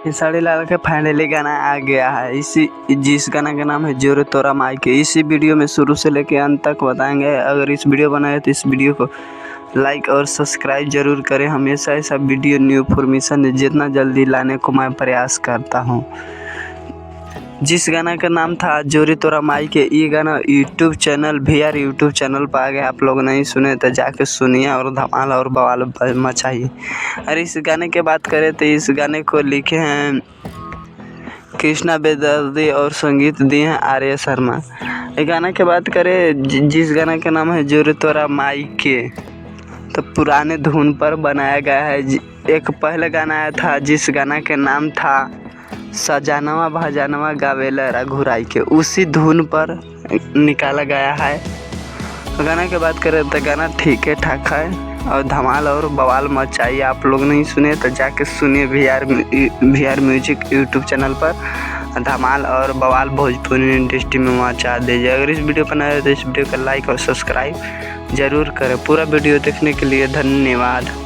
खेसारी लाल का फाइनली गाना आ गया है। जिस गाना का नाम है जोरे तोरा माई के। इसी वीडियो में शुरू से लेकर अंत तक बताएंगे। अगर इस वीडियो बनाए तो इस वीडियो को लाइक और सब्सक्राइब जरूर करें। हमेशा ऐसा वीडियो न्यू इन्फॉर्मेशन जितना जल्दी लाने को मैं प्रयास करता हूँ। जिस गाना का नाम था जोरे तोरा माई के, ये गाना यूट्यूब चैनल यूट्यूब चैनल पर आ गया। आप लोग नहीं सुने तो जाके सुनिए और धमाल और बवाल मचाइए। और इस गाने की बात करें तो इस गाने को लिखे हैं कृष्णा बेदर्दी और संगीत दिए हैं आर्य शर्मा। ये गाना की बात करें जिस गाना का नाम है जोरे तोरा माई के, तो पुराने धुन पर बनाया गया है। एक पहले गाना आया था जिस गाना के नाम था सजानवा भजानवा गावेला रघुराई के, उसी धुन पर निकाला गया है। गाना की बात करें तो गाना ठीक है ठाक है और धमाल और बवाल मचाइए। आप लोग नहीं सुने तो जाके सुनिए VR म्यूजिक यूट्यूब चैनल पर। धमाल और बवाल भोजपुरी इंडस्ट्री में मचा दीजिए। अगर इस वीडियो पर आए तो इस वीडियो को लाइक और सब्सक्राइब जरूर करें। पूरा वीडियो देखने के लिए धन्यवाद।